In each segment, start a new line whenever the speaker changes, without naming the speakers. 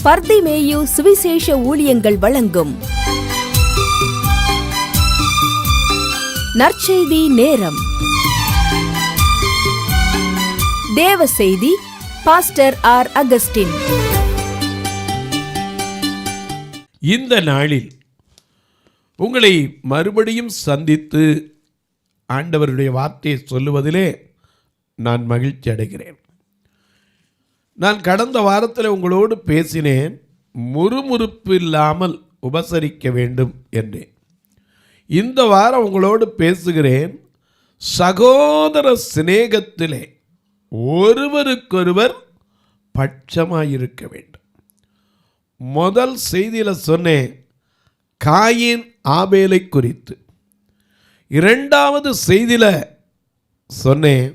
பர்திமேயு சுவிசேஷ ஊழியங்கள் வழங்கும் நற்செய்தி நேரம். தேவ செய்தி பாஸ்டர் ஆர். அகஸ்டின்.
இந்த நாளில் உங்களை மறுபடியும் சந்தித்து ஆண்டவருடைய வார்த்தையை சொல்லுவதிலே நான் மகிழ்ச்சி அடைகிறேன். நான் கடந்த வாரத்தில் உங்களோடு பேசினேன், முறுமுறுப்பு இல்லாமல் உபசரிக்க வேண்டும் என்றேன். இந்த வாரம் உங்களோடு பேசுகிறேன், சகோதர சிநேகத்திலே ஒருவருக்கொருவர் பட்சமாயிருக்க வேண்டும். முதல் செய்தியில் சொன்னேன் காயின் ஆபேலை குறித்து. இரண்டாவது செய்தியில் சொன்னேன்,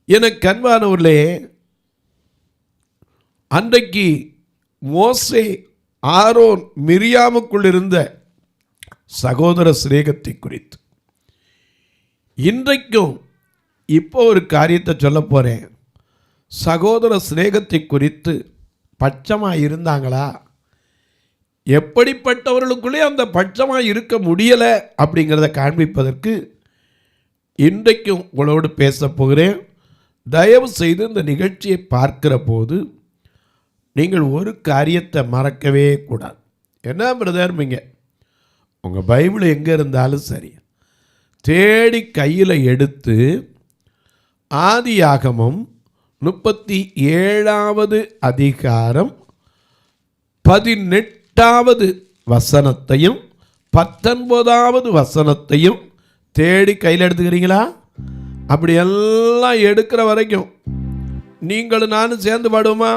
எனக்கு அன்பானவர்களே, அன்றைக்கு மோசே ஆரோன் மிரியாமுக்குள் இருந்த சகோதர சிநேகத்தை குறித்து. இன்றைக்கும் இப்போ ஒரு காரியத்தை சொல்ல போகிறேன். சகோதர சிநேகத்தை குறித்து பட்சமாக இருந்தாங்களா, எப்படிப்பட்டவர்களுக்குள்ளே அந்த பட்சமாக இருக்க முடியலை அப்படிங்கிறத காண்பிப்பதற்கு இன்றைக்கும் உங்களோடு பேச போகிறேன். தயவு செய்து இந்த நிகழ்ச்சியை பார்க்கிற போது நீங்கள் ஒரு காரியத்தை மறக்கவே கூடாது. என்ன பிரதர்மிங்க, உங்கள் பைபிள் எங்கே இருந்தாலும் சரி, தேடி கையில் எடுத்து ஆதியாகமம் 37வது அதிகாரம் 18வது வசனத்தையும் 19வது வசனத்தையும் தேடி கையில் எடுத்துக்கிறீங்களா? அப்படி எல்லாம் எடுக்கிற வரைக்கும் நீங்களும் நானும் சேர்ந்து பாடுவோமா?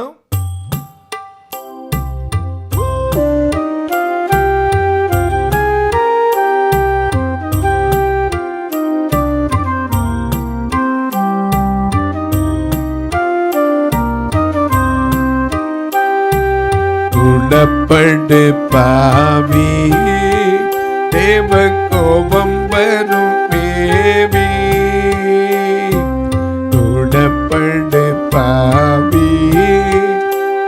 குணப்படு பாவி, தேவ கோபம் வரும் மேவி. குணப்படு பாவி,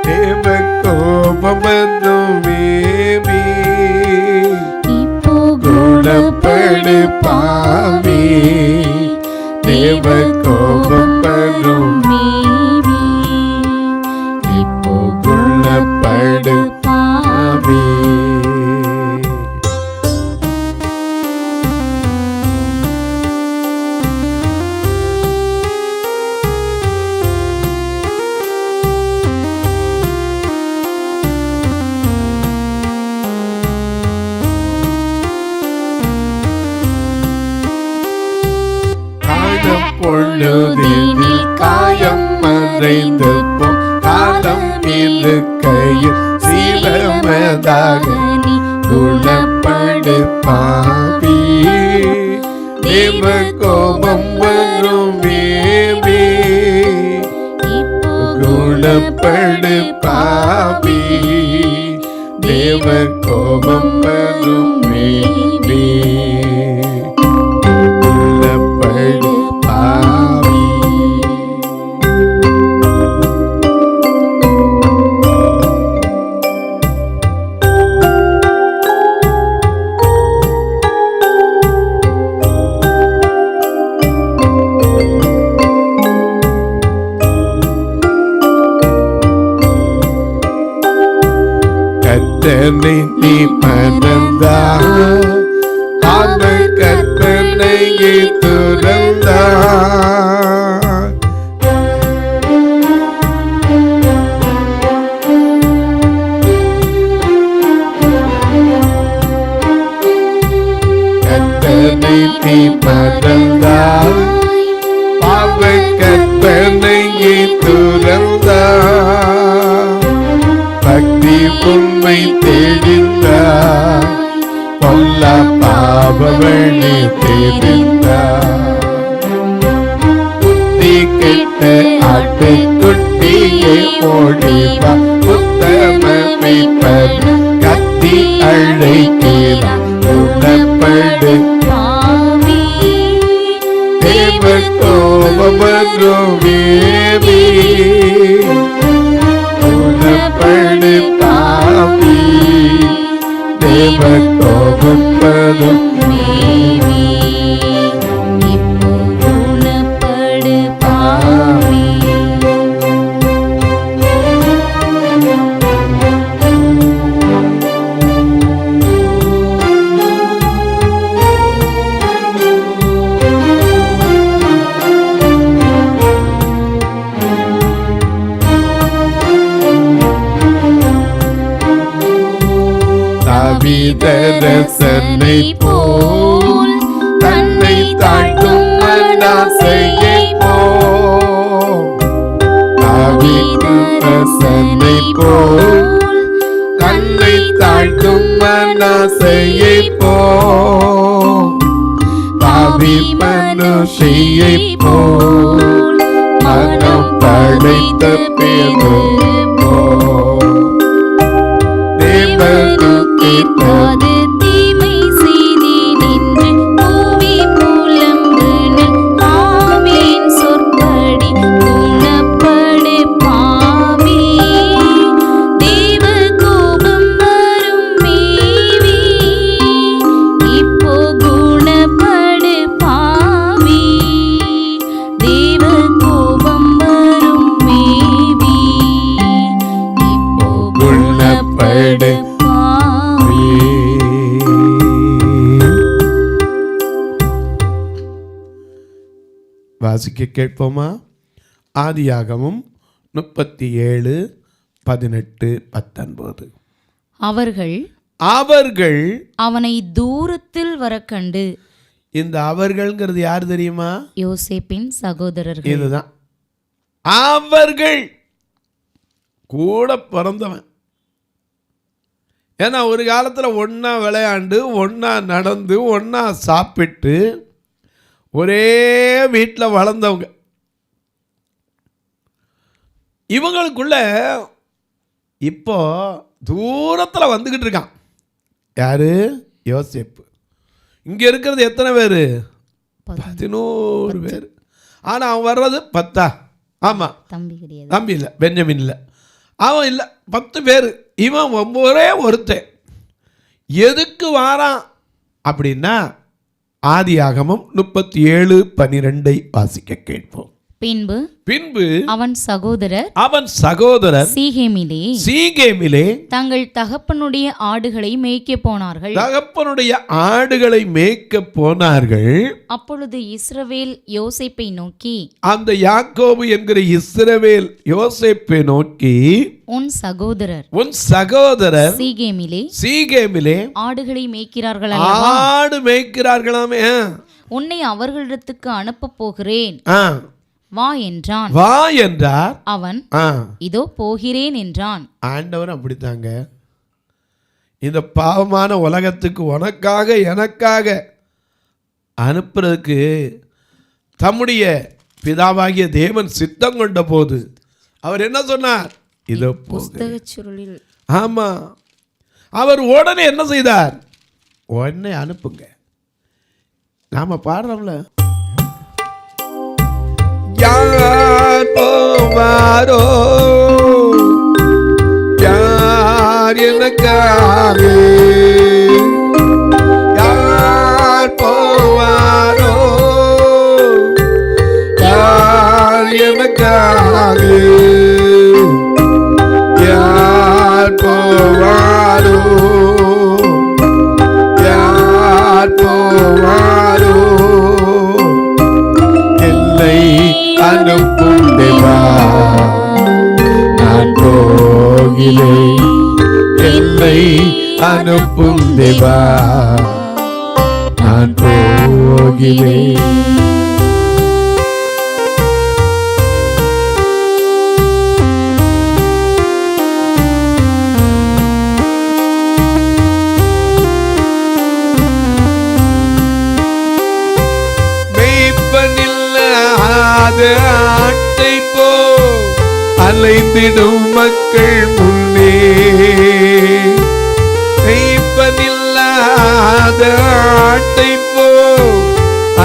தேவ கோபம் வரும் மேவி. குணப்படு பாவி, தேவ கோபம் வரும் மேவி. இப்போ குணப்படு பாவி. காலம் பொழுதில் காயம் மறைந்து போம், காலம் இருக்கையில் சீலமதாக நீ குணப்படு பாவி. தேவ கோபம் வரும் மேவி. குணப்படு பாவி, தேவ கோபம் வரும் மேவி. குணப்படு பாவி. கர்த்தனை நீ மறந்தா, அவர் கற்பனையை துறந்தா. கர்த்தனை நீ மறந்தா, அவர் கற்பனையை துறந்தா. பக்தி உண்மை தெரிந்தார், பொல்ல பாவவழி தெரிந்தார். புத்தி கெட்ட ஆட்டுக்குட்டியை ஓடிவா, உத்தமமை பர் கத்தி அழைக்கிறார். குணப்படு பாவி, தேவ கோபம் வரும் மேவி. குணப்படு
ரசனை போல் தன்னை தாழ்த்தும் மனாசையை போல் ரசனை போல் தன்னை தாழ்த்தும் மனாசையை போல் பாவி மனுஷியை போல் மனம் படைத்த பேரு போல் தேவனுக்கேற்காது தீமை செய்தி நின்று பூவி புலம்புனல் ஆவின் சொற்படி குணப்படு பாவி தேவ கோபம் வரும் மேவி இப்போ குணப்படு பாவி தேவ கோபம் வரும் மேவி இப்போ குணப்படு
வாசிக்க கேட்போமா? ஆதியாகமம் 37:18-19.
அவர்கள் அவனை தூரத்தில் வர கண்டு.
இந்த அவர்கள்ங்கிறது யார் தெரியுமா?
யோசேப்பின் சகோதரர்கள்.
இதுதான் அவர்கள் கூட பிறந்தவன். ஏன்னா ஒரு காலத்தில் ஒன்றா விளையாண்டு ஒன்றா நடந்து ஒன்றா சாப்பிட்டு ஒரே வீட்டில் வளர்ந்தவங்க. இவங்களுக்குள்ள இப்போ தூரத்தில் வந்துக்கிட்டு இருக்கான். யாரு? யோசேப்பு. இங்கே இருக்கிறது எத்தனை பேர்? 11 பேர். ஆனால் அவன் வர்றது 10. ஆமாம், தம்பி இல்லை, பெஞ்சமின் இல்லை, அவன் இல்லை, 10 பேர். இவன் ஒரே ஒருத்தன். எதுக்கு வாரான் அப்படின்னா ஆதியாகமம் 37:12 வாசிக்க கேட்போம். பின்பு அவன் சகோதரர் சீகேமிலே
தங்கள் தகப்பனுடைய ஆடுகளை மேய்க்க
போனார்கள்.
அப்பொழுது இஸ்ரவேல் யோசேப்பை நோக்கி,
அந்த யாக்கோபு என்கிற இஸ்ரவேல் யோசேப்பை நோக்கி,
உன்
சகோதரர் சீகேமிலே
ஆடுகளை மேய்க்கிறார்கள்,
ஆடு மேய்க்கிறார்களாமே,
உன்னை அவர்களிடத்துக்கு அனுப்ப போகிறேன், வா என்றார். அவன் இதோ போகிறேன் என்றான்.
ஆண்டவர் அப்படித்தாங்க இந்த பாவமான உலகத்துக்கு உனக்காக எனக்காக அனுப்புறதுக்கு தம்முடைய பிதாவாகிய தேவன் சித்தம் கொண்ட போது அவர் என்ன சொன்னார்? இதோ
புஸ்தகச் சுருளில்.
ஆமா, அவர் உடனே என்ன செய்தார்? உடனே அனுப்புங்க. நாம பாடுறோம்ல, யார் போவாரோ, யார் எனக்காக, யார் போவாரோ, யார் எனக்காக, யார் போவாரோ, யார் போவாரோ, என்னை அனுப்பும் தேவா, நான் போகிறேன். என்னை அனுப்பும் தேவா, நான் போகிறேன். ஆட்டை போ அலைந்திடும் மக்கள் முன்னே, மெய்ப்பனில்லாத ஆட்டை போ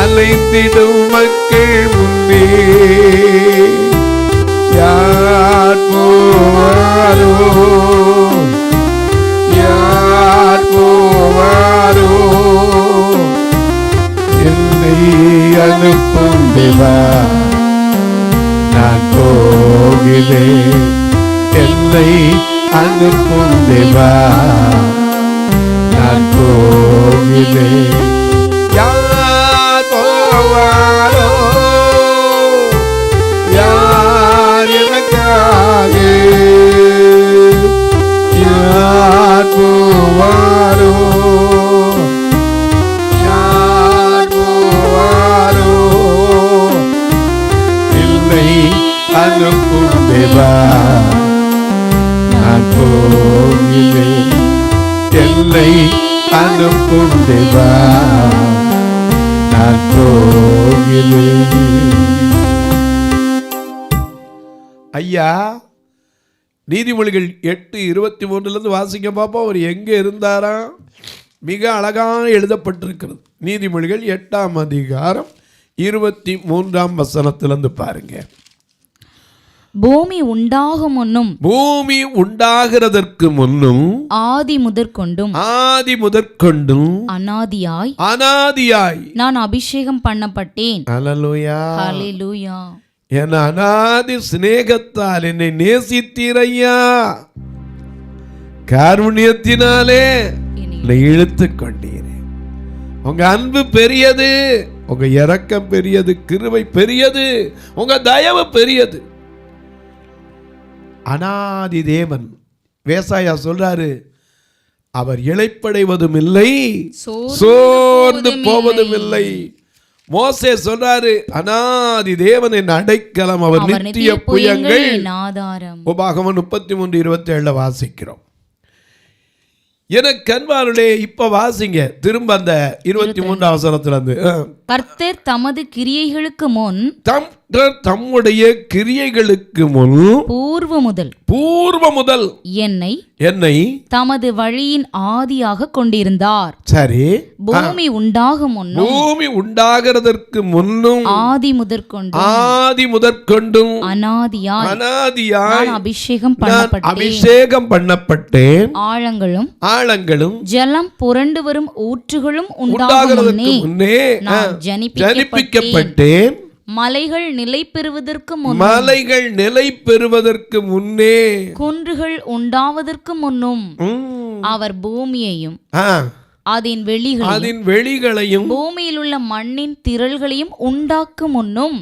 அலைந்திடும் மக்கள் முன்னே, யார் போவாரோ, யார் போவாரோ, என்னை அனுப்பும் தேவா, நான் போகிறேன். என்னை அனுப்பும் தேவா, நான் போகிறேன். யார் போவாரோ, யார் எனக்காக, யார் போவாரோ, தேவா நான் போகிறேன், என்னை அனுப்பும் தேவா நான் போகிறேன். ஐயா, நீதிமொழிகள் 8:23 வாசிக்க பார்ப்போம். அவர் எங்கே இருந்தாரா? மிக அழகாக எழுதப்பட்டிருக்கிறது. நீதிமொழிகள் 8ஆம் அதிகாரம் 23ஆம் வசனத்திலிருந்து பாருங்க.
பூமி உண்டாகும் முன்னும்,
பூமி உண்டாகிறதற்கு முன்னும்,
ஆதி முதற்கொண்டும்,
ஆதி முதற்கொண்டும்,
அனாதியாய்,
அனாதியாய்
நான் அபிஷேகம் பண்ணப்பட்டேன்.
அல்லேலூயா.
ஹல்லேலூயா.
என் அனாதி சிநேகத்தால் என்னை நேசித்தீரையா, காருண்யத்தினாலே என்னை இழுத்துக் கொண்டீரே. உங்க அன்பு பெரியது, உங்க இரக்கம் பெரியது, கிருபை பெரியது, உங்க தயவு பெரியது. அனாதி தேவன். வேசாயா சொல்றாரு, அவர் இளைப்படைவதும் இல்லை, சோர்ந்து போவதும் இல்லை. மோசே சொல்றாரு, அனாதி தேவனின் அடைக்கலம், அவர் நித்திய புயங்கள்
ஆதாரம்.
உபாகமம் 33:27 வாசிக்கிறோம். எனக்கு அன்பார்களே, இப்ப வாசிங்க திரும்ப அந்த 23ஆம் வசனத்துல இருந்து.
கர்த்தர் தமது கிரியைகளுக்கு முன்,
தம்முடைய கிரியைகளுக்கு முன், பூர்வ முதல் என்னை
தமது வழியின் ஆதியாக கொண்டிருந்தார்.
சரி,
பூமி உண்டாகும் முன்னும்,
பூமி உண்டாகிறதற்கு முன்னும்,
ஆதி
முதற்கொண்டும்,
அனாதியாய்
நான்
அபிஷேகம் பண்ணப்பட்டேன்.
ஆழங்களும்
ஜலம் புரண்டு வரும் ஊற்றுகளும் உண்டாகிறதற்கு முன்னே நான் ஜனிப்பிக்கப்பட்டேன். மலைகள் நிலை பெறுவதற்கு முன்னே, குன்றுகள் உண்டாவதற்கு முன்னும், அவர் பூமியையும் அதன் வெளிகளையும் பூமியில் உள்ள மண்ணின் திரள்களையும் உண்டாக்கும் முன்னும்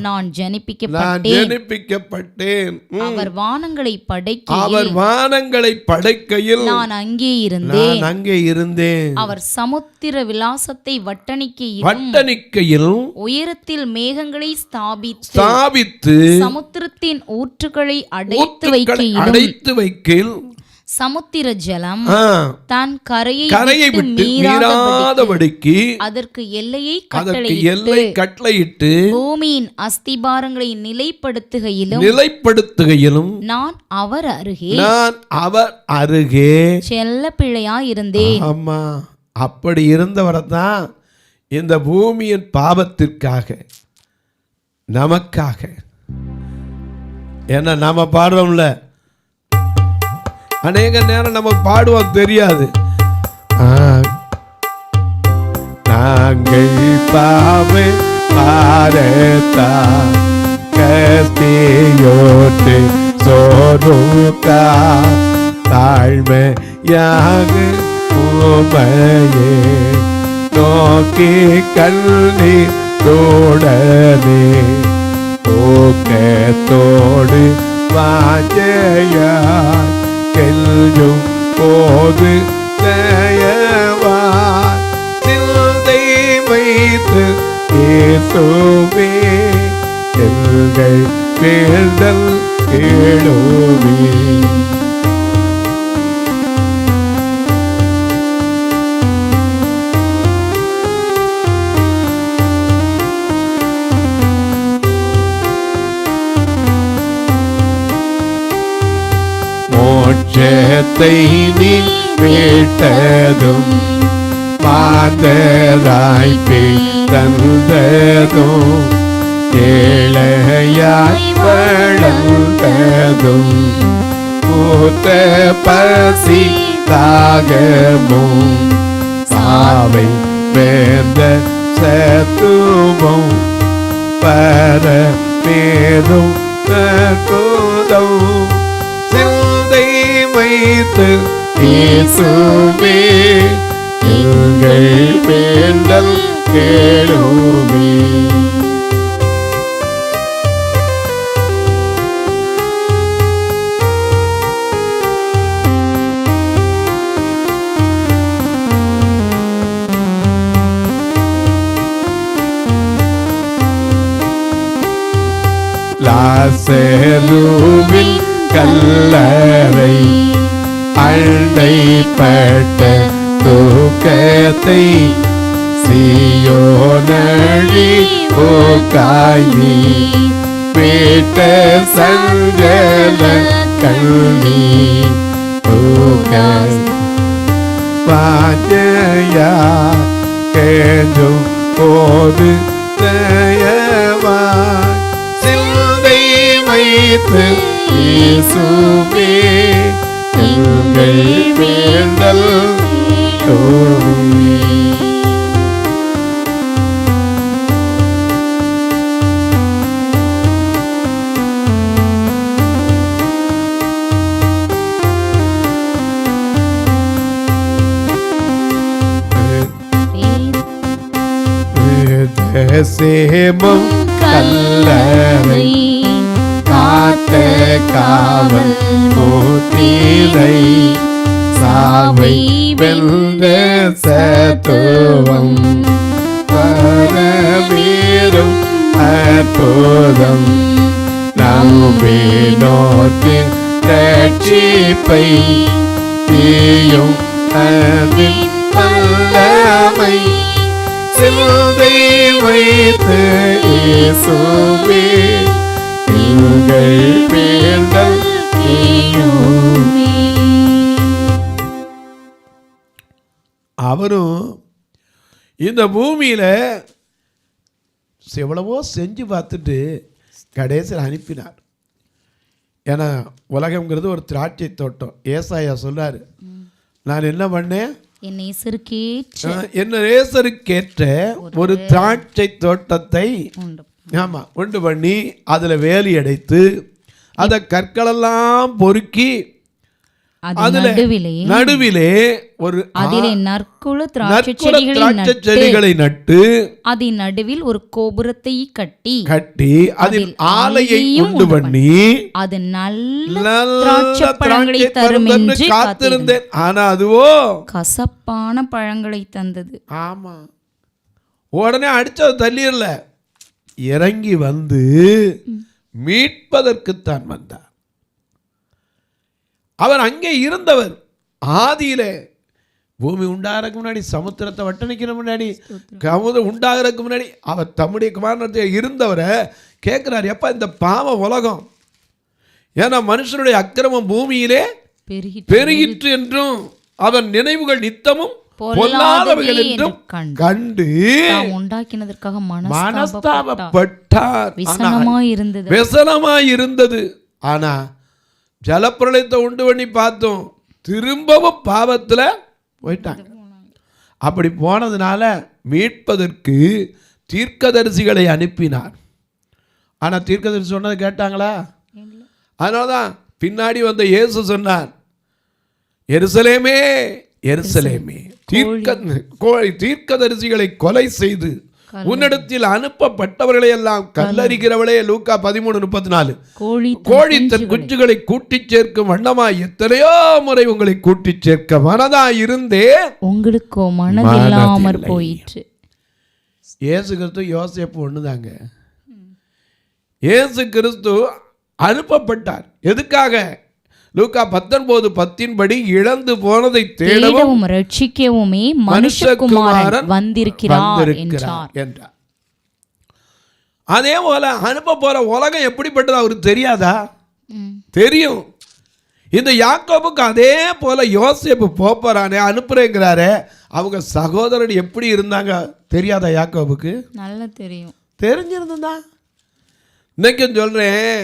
நான் ஜனிப்பிக்கப்பட்டேன். அவர் வானங்களை படைக்கையில் நான் அங்கே இருந்தேன். அவர் சமுத்திர விலாசத்தை வட்டணிக்கையில் உயரத்தில் மேகங்களை ஸ்தாபித்து சமுத்திரத்தின் ஊற்றுகளை அடைத்து வைக்கையில் சமுத்திர ஜலம் தான் கரையை விட்டு மீறாதபடிக்கு அதற்கு எல்லையை கட்டளையிட்டு பூமியின் அஸ்திபாரங்களை நிலைப்படுத்துகையிலும் நான் அவர் அருகே செல்ல பிள்ளையாய் இருந்தேன்.
ஆமா, அப்படி இருந்தவரை தான் இந்த பூமியின் பாவத்திற்காக, நமக்காக, ஏன்னா நாம பாடுறோம்ல, அநேக நேரம் நம்ம பாடுவோம் தெரியாது. நாங்கள் பாவை பாரதா கஸ்தியோட்டு சோருக்கா தாழ்மையாக உமையே நோக்கி கல்வி தோடனே போக்கத்தோடு வாஞ்சையாய் செல்லும் போது தயவாய் சிந்தை வைத்து இயேசுவே எங்கள் வேண்டல் கேளுவே. மோட்சத்தை நீ மீட்டதும் மாதராய் தந்ததும் ஏழையாய் வளர்ந்ததும் பூத்த பசி தாகமும் சாவை வேந்த சத்துவம் பரமேதும் தற்போதும் சிந்தை வைத்து இயேசுவே எங்கள் வேண்டல் கேளுமே. லாசருவின் கல்லறை அண்டைப்பட்ட தூக்கத்தை சீயோனழி போக்காயி பேட்ட சங்கல கண்ணி பாஞ்சயா கேடும் போது தயவாய் சிந்தை வைத்து இயேசுவே எங்கள் வேண்டல் தோழி. சேமம் கல்லறை காத்த காவல் போத்திரை சாவை வெல்ல சத்துவம் பரவீரும் அற்புதம் நம்பினோர்க்கு ரட்சிப்பை தீயும் அதில் வல்லமை சிந்தை வைத்து இயேசுவே எங்கள் வேண்டல் கேளுமே. அவரும் இந்த பூமியில எவ்வளவோ செஞ்சு பார்த்துட்டு கடைசியில் அனுப்பினார். ஏன்னா உலகம்ங்கிறது ஒரு திராட்சை தோட்டம். ஏசாயா சொல்றாரு, நான் என்ன பண்ணேன்,
என்
நேசருக்கேற்ற ஒரு திராட்சை தோட்டத்தை உண்டு பண்ணி அதுல வேலி அடைத்து அத கற்களெல்லாம் பொறுக்கி அதுல நடுவிலே ஒரு
நற்குல
திராட்சை செடிகளை நட்டு
அதன் நடுவில் ஒரு கோபுரத்தை கட்டி
அதில் ஆலையை உண்டு பண்ணி
அது நல்ல திராட்சை பழங்களை தரும் என்று
காத்திருந்தேன். ஆனா அதுவோ
கசப்பான பழங்களை தந்தது.
ஆமா, உடனே அடிச்சது தள்ளிடல, இறங்கி வந்து மீட்பதற்குத்தான் வந்தார். அவர் அங்கே இருந்தவர். ஆதியில பூமி உண்டாகிறதுக்கு முன்னாடி, சமுத்திரத்தை வட்டணிக்கிற முன்னாடி, சமுதிரம் உண்டாகிறதுக்கு முன்னாடி அவர் தம்முடைய குமாரத்தில் இருந்தவரை கேட்கிறார், எப்ப இந்த பாவ உலகம், ஏன்னா மனுஷனுடைய அக்கிரமம் பூமியிலே பெருகிற்று என்றும் அவன் நினைவுகள் நித்தமும் பொல்லாதவைகள் என்றும் கண்டு
உண்டாக்கினதற்காக
மனஸ்தாபப்பட்டார்.
விசனமாயிருந்தது.
ஆனா ஜலப்பிரளயத்தை உண்டு பண்ணி பார்த்தோம், திரும்பவும் பாவத்துல போயிட்டாங்க. அப்படி போனதுனால மீட்பதற்கு தீர்க்கதரிசிகளை அனுப்பினார். ஆனா தீர்க்கதரிசி சொன்னதை கேட்டாங்களா? அதனாலதான் பின்னாடி வந்த இயேசு சொன்னார், எருசலேமே எருசலேமே, தீர்க்கதரிசிகளை கொலை செய்து உன்னிடத்தில் அனுப்பப்பட்டவர்களை எல்லாம் கல்லறிகிறவளே. லூக்கா 13:34. கோழி தன் குஞ்சுகளை கூட்டிச் சேர்க்கும் வண்ணமாய் எத்தனையோ முறை உங்களை கூட்டிச் சேர்க்க மனதாய் இருந்தே
உங்களுக்கோ மனதில்லாமற் போயிற்று.
இயேசு கிறிஸ்து யோசேப்பு ஒண்ணுதாங்க. இயேசு கிறிஸ்து அனுப்பப்பட்டார். எதுக்காக? லூக்கா 19:10 படி இழந்து போனதை தேடவும்
ரட்சிக்கவுமே மனுஷகுமாரன் வந்திருக்கிறார் என்றார்.
அதே போல அனுப்ப போற உலகம் எப்படிப்பட்டது அவருக்கு தெரியாதா? தெரியும். இந்த யாக்கோபுக்கு அதே போல யோசேப்பு போறானே, அனுப்புறேங்கிறாரே, அவங்க சகோதரர் எப்படி இருந்தாங்க தெரியாதா? யாக்கோபுக்கு
நல்லா தெரியும்.
தெரிஞ்சிருந்தா இன்னைக்கு சொல்றேன்,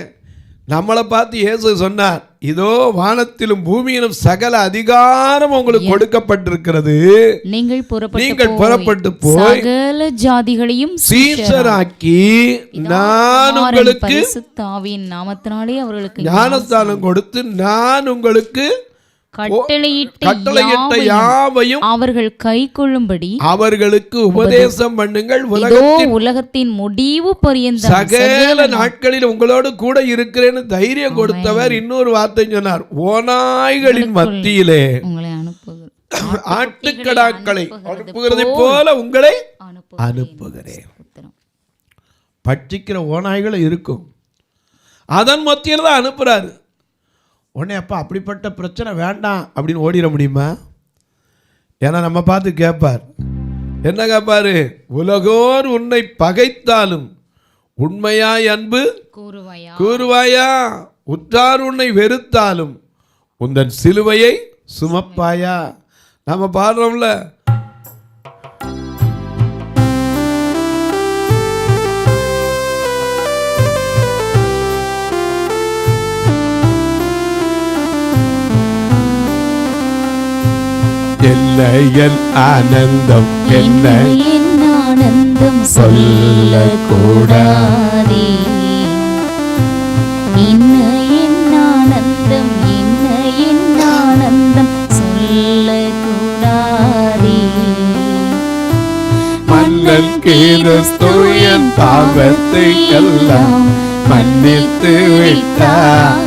நம்மளை பார்த்து இயேசு சொன்னார், இதோ வானத்திலும் பூமியிலும் சகல அதிகாரம் உங்களுக்கு கொடுக்கப்பட்டிருக்கிறது, நீங்கள் புறப்பட்டு போய்
சகல ஜாதிகளையும்
சீஷராக்கி நான் உங்களுக்கு
பரிசுத்தாவியின் நாமத்தினாலே அவர்களுக்கு
ஞானஸ்தானம் கொடுத்து நான் உங்களுக்கு
கட்டளையிட்ட யாவையும் அவர்கள் கைக்கொள்ளும்படி
அவர்களுக்கு உபதேசம் பண்ணுங்கள்.
உலகத்தின் முடிவு பரியந்தம்
சகல நாட்களில் உங்களோடு கூட இருக்கிறேன்னு தைரியம் கொடுத்தவர் இன்னொரு வார்த்தை சொன்னார், ஓநாய்களின் மத்தியிலே
உங்களை
ஆட்டுக்கடாக்களை அனுப்புகிறதை போல உங்களை அனுப்புகிறேன். பட்சிக்கிற ஓநாய்கள் இருக்கும். அதன் மத்தியில் தான் அனுப்புகிறாரு. உடனே அப்பா அப்படிப்பட்ட பிரச்சனை வேண்டாம் அப்படின்னு ஓடிட முடியுமா? ஏன்னா நம்ம பார்த்து கேட்பார். என்ன கேட்பாரு? உலகோர் உன்னை பகைத்தாலும் உண்மையாய் அன்பு கூறுவாயா? உற்றார் உன்னை வெறுத்தாலும் உந்தன் சிலுவையை சுமப்பாயா? நம்ம பாடுறோம்ல, என்ன என் ஆனந்தம், என்ன
என் ஆனந்தம் சொல்லக்கூடாதே. என்ன என் ஆனந்தம், என்ன என் ஆனந்தம் சொல்லக்கூடாதே.
மன்னன் கிறிஸ்து என் பாவத்தை எல்லாம் மன்னித்து விட்டார்.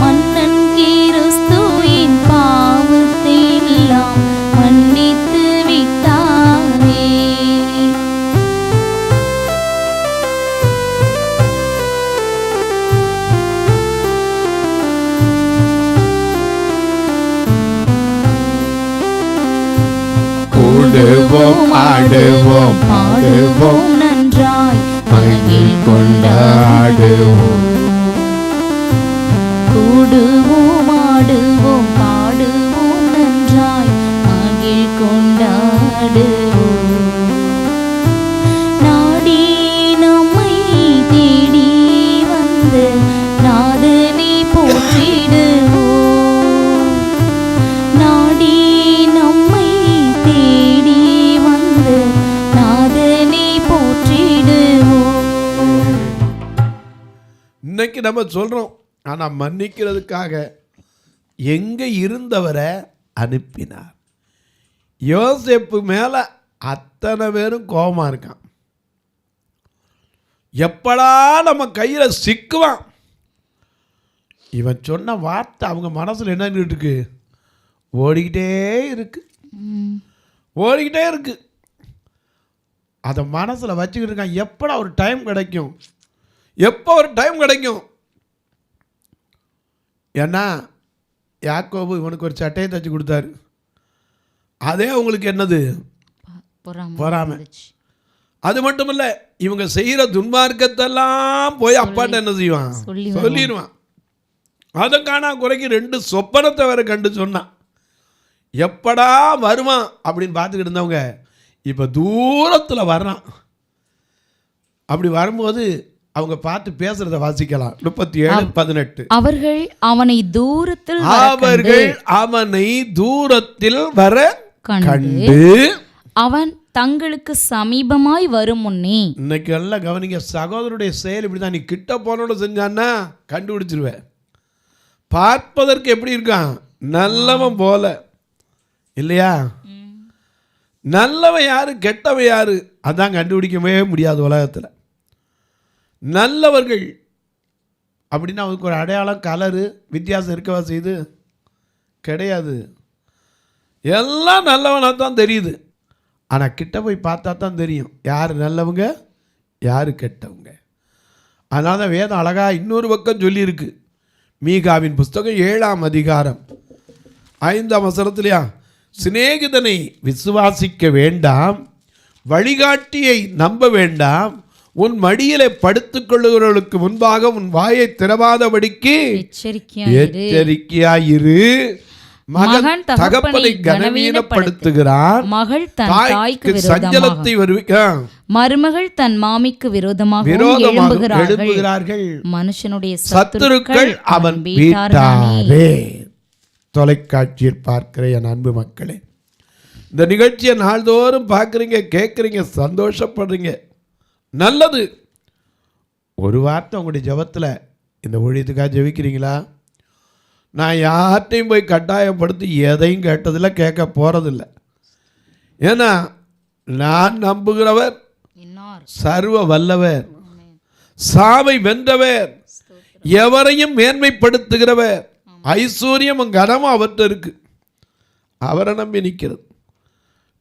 மன்னன் கிறிஸ்துவின் பாவத்தை எல்லாம் மன்னித்து விட்டாரே.
கூடுவோம் ஆடுவோம் பாடுவோம்
நன்றாய்
மகிழ் கொண்டாடுவோம்.
கூடுவோம் ஆடுவோம் பாடுவோம் நன்றாய் மகிழ் கொண்டாடுவோம். நாடி நம்மை தேடி வந்து நாதனை போற்றிடுவோம். நாடி நம்மை தேடி வந்து நாதனை போற்றிடுவோம்.
இன்னைக்கு நம்ம சொல்றோம், ஆனால் மன்னிக்கிறதுக்காக எங்கே இருந்தவரை அனுப்பினார். யோசேப்பு மேலே அத்தனை பேரும் கோபமாக இருக்கான். எப்படா நம்ம கையில் சிக்குவான். இவன் சொன்ன வார்த்தை அவங்க மனசில் என்ன இருக்கு? ஓடிக்கிட்டே இருக்கு, ஓடிக்கிட்டே இருக்கு. அதை மனசில் வச்சுக்கிட்டு இருக்கான். எப்படா ஒரு டைம் கிடைக்கும், எப்போ ஒரு டைம் கிடைக்கும். ஏன்னா யாக்கோபு இவனுக்கு ஒரு சட்டையை தச்சு கொடுத்தாரு. அதே அவங்களுக்கு என்னது? பொறாமை. அது மட்டும் இல்லை, இவங்க செய்கிற துன்மார்க்கத்தெல்லாம் போய் அப்பாட்ட என்ன செய்வான்? சொல்லிடுவான். அதை காணா குறைக்கு 2 சொப்பனத்தை வேற கண்டு சொன்னான். எப்படா வருவான் அப்படின்னு பார்த்துக்கிட்டு இருந்தவங்க இப்போ தூரத்தில் வர்றான். அப்படி வரும்போது அவங்க பார்த்து பேசுறத வாசிக்கலாம். 37:18.
அவர்கள் அவனை தூரத்தில்
வர கண்டு
அவன் தங்களுக்கு சமீபமாய் வரும் முன்னே.
இன்னைக்கு எல்லாம் கவனிங்க, சகோதரருடைய செயல் இப்படிதான். நீ கிட்ட போனோட செஞ்சான்னா கண்டுபிடிச்சிருவேன். பார்ப்பதற்கு எப்படி இருக்கான்? நல்லவன் போல இல்லையா? நல்லவன் யாரு, கெட்டவன் யாரு, அதான் கண்டுபிடிக்கவே முடியாது உலகத்தில். நல்லவர்கள் அப்படின்னா அவருக்கு ஒரு அடையாளம், கலரு வித்தியாசம் இருக்கவா செய்து? கிடையாது. எல்லாம் நல்லவனாக தான் தெரியுது. ஆனால் கிட்ட போய் பார்த்தா தான் தெரியும் யார் நல்லவங்க யார் கெட்டவங்க. அதனால தான் வேதம் அழகாக இன்னொரு பக்கம் சொல்லியிருக்கு. மீகாவின் புஸ்தகம் 7ஆம் அதிகாரம் 5ஆம் வசனத்திலையா, சிநேகிதனை விசுவாசிக்க வேண்டாம், வழிகாட்டியை நம்ப வேண்டாம், உன் மடியிலே படுத்துக் கொள்ளுகிறவர்களுக்கு முன்பாக உன் வாயை திறவாதபடிக்கு எச்சரிக்கையாயிரு. மகன் தகப்பனை கனவீனப்படுத்துகிறான்,
மகள் தன் தாய்க்கு
சஞ்சலத்தை வருவிக்கிறான்,
மருமகள் தன் மாமிக்கு விரோதமாக எழும்புகிறார்கள், மனுஷனுடைய சத்துருக்கள் அவன் வீட்டாரே.
தொலைக்காட்சியில் பார்க்கிற என் அன்பு மக்களே, இந்த நிகழ்ச்சியை நாள்தோறும் பார்க்குறீங்க, கேட்குறீங்க, சந்தோஷப்படுறீங்க, நல்லது. ஒரு வார்த்தை உங்களுடைய ஜெபத்தில் இந்த ஊழியத்துக்காக ஜெபிக்கிறீங்களா? நான் யார்ட்டையும் போய் கட்டாயப்படுத்தி எதையும் கேட்டதில்லை, கேட்க போகிறதில்லை. ஏன்னா நான் நம்புகிறவர் சர்வ வல்லவர், சாவை வென்றவர், எவரையும் மேன்மைப்படுத்துகிறவர், ஐஸ்வர்யம் கனமும் அவர்கிட்ட இருக்கு. அவரை நம்பி நிற்கிறது.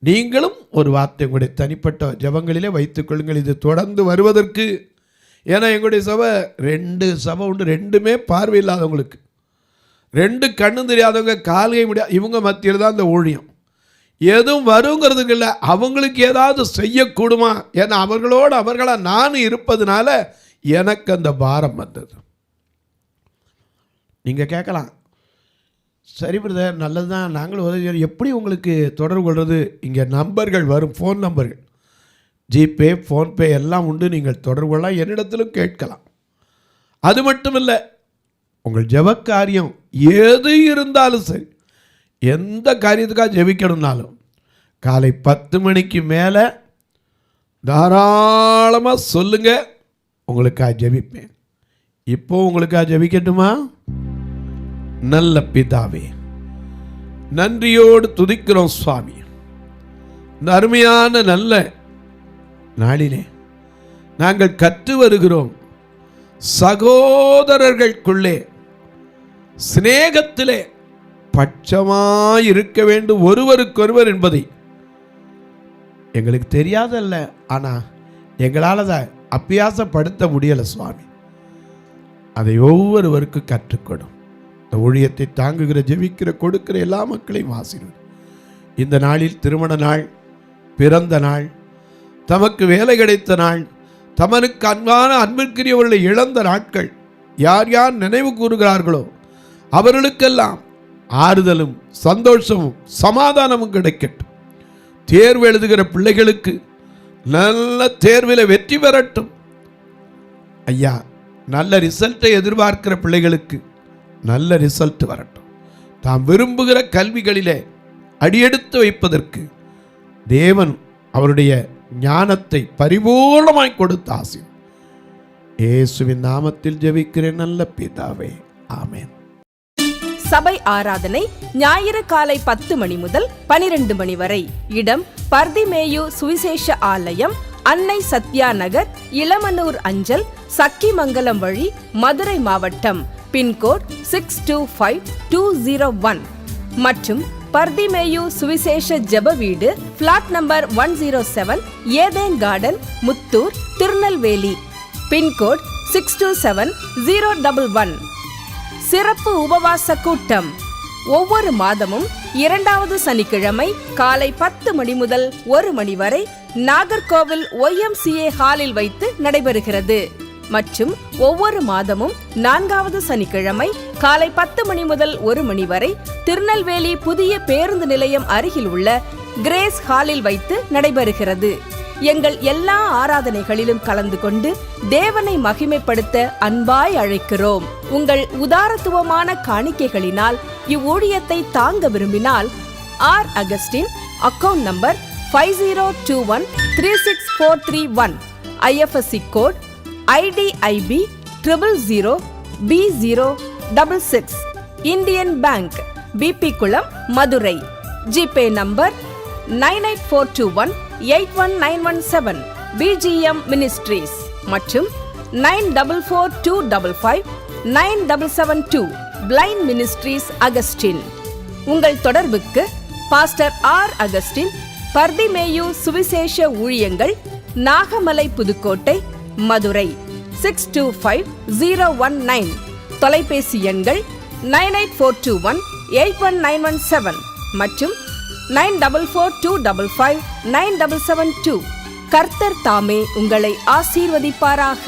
நீங்களும் ஒரு வார்த்தை உங்களுடைய தனிப்பட்ட ஜெபங்களிலே வைத்துக் கொள்ளுங்கள். இது தொடர்ந்து வருவதற்கு ஏன்னா எங்களுடைய சபை 2 சபை உண்டு, 2மே பார்வை இல்லாதவங்களுக்கு, 2 கண்ணு தெரியாதவங்க, கால்கை முடியாது, இவங்க மத்தியில் தான் இந்த ஊழியம். எதுவும் வருங்கிறதுக்கு இல்லை, அவங்களுக்கு ஏதாவது செய்யக்கூடுமா, ஏன்னா அவர்களோடு அவர்களாக நான் இருப்பதுனால எனக்கு அந்த பாரம் வந்தது. நீங்கள் கேட்கலாம், சரி பிரதர் நல்லது தான், நாங்களும் உதவி, எப்படி உங்களுக்கு தொடர்பு கொள்வது? இங்கே நம்பர்கள் வரும், ஃபோன் நம்பர்கள், ஜிபே, ஃபோன்பே எல்லாம் உண்டு, நீங்கள் தொடர்பு கொள்ளலாம், என்னிடத்திலும் கேட்கலாம். அது மட்டும் இல்லை, உங்கள் ஜெப காரியம் எது இருந்தாலும் சரி, எந்த காரியத்துக்காக ஜெபிக்கணும்னாலும் காலை 10 மணிக்கு மேலே தாராளமாக சொல்லுங்கள், உங்களுக்காக ஜெபிப்பேன். இப்போ உங்களுக்காக ஜெபிக்கட்டுமா? நல்ல பிதாவே, நன்றியோடு துதிக்கிறோம் சுவாமி. இந்த அருமையான நல்ல நாளிலே நாங்கள் கற்று வருகிறோம், சகோதரர்களுக்குள்ளே சிநேகத்திலே பட்சமாயிருக்க வேண்டும் ஒருவருக்கொருவர் என்பதை எங்களுக்கு தெரியாதல்ல, ஆனால் எங்களால் அதை அபியாசப்படுத்த முடியலை சுவாமி. அதை ஒவ்வொருவருக்கும் கற்றுக்கொடும். இந்த ஊழியத்தை தாங்குகிற, ஜெபிக்கிற, கொடுக்கிற எல்லா மக்களையும் ஆசீர்வதி. இந்த நாளில் திருமண நாள், பிறந்த நாள், தமக்கு வேலை கிடைத்த நாள், தமனுக்கு அன்பான அன்பிற்குரியவர்களை இழந்த நாட்கள் யார் யார் நினைவு கூறுகிறார்களோ அவர்களுக்கெல்லாம் ஆறுதலும் சந்தோஷமும் சமாதானமும் கிடைக்கட்டும். தேர்வு எழுதுகிற பிள்ளைகளுக்கு நல்ல தேர்வில் வெற்றி பெறட்டும் ஐயா. நல்ல ரிசல்ட்டை எதிர்பார்க்கிற பிள்ளைகளுக்கு நல்ல ரிசல்ட் வரட்டும். தாம் விரும்புகிற கல்விகளிலே அடியெடுத்து வைப்பதற்கு தேவன் அவருடைய ஞானத்தை பரிபூர்ணமாய் கொடுத்த ஆசீர்வாதம். இயேசுவின் நாமத்தில் ஜெபிக்கிறேன் நல்ல பிதாவே, ஆமென்.
சபை ஆராதனை ஞாயிறு காலை 10 மணி முதல் 12 மணி வரை. இடம் பர்திமேயு சுவிசேஷ ஆலயம், அன்னை சத்யா நகர், இளமனூர் அஞ்சல், சக்கிமங்கலம் வழி, மதுரை மாவட்டம். பின்கோட் 625201 மற்றும் பர்திமேயு சுவிசேஷ ஜெப வீடு, flat number 107, Eden garden, Muthur, Tirunelveli. Pincode 627011. சிறப்பு உபவாச கூட்டம் ஒவ்வொரு மாதமும் 2வது சனிக்கிழமை காலை 10 மணி முதல் 1 மணி வரை நாகர்கோவில் YMCA ஹாலில் வைத்து நடைபெறுகிறது. மற்றும் ஒவ்வொரு மாதமும் 4வது சனிக்கிழமை காலை 10 மணி முதல் 1 மணி வரை திருநெல்வேலி புதிய பேருந்து நிலையம் அருகில் உள்ள கிரேஸ் ஹாலில் வைத்து நடைபெறுகிறது. எங்கள் எல்லா ஆராதனைகளிலும் கலந்து கொண்டு தேவனை மகிமைப்படுத்த அன்பாய் அழைக்கிறோம். உங்கள் உதாரத்துவமான காணிக்கைகளினால் இவ்வூழியத்தை தாங்க விரும்பினால் R Augustin, account number 5021364331, IFSC code IDIB 000B066, Indian bank, BP Kulam, Madurai. GPay number 9842181917, BGM ministries மற்றும் 9442559772, பிளைண்ட் மினிஸ்ட்ரீஸ் அகஸ்டின். உங்கள் தொடர்புக்கு பாஸ்டர் ஆர் அகஸ்டின், பர்திமேயு சுவிசேஷ ஊழியங்கள், நாகமலை, புதுக்கோட்டை, மதுரை 625019. தொலைபேசி எண்கள் 9842181917 மற்றும் 9442559772. கர்த்தர் தாமே உங்களை ஆசீர்வதிப்பாராக.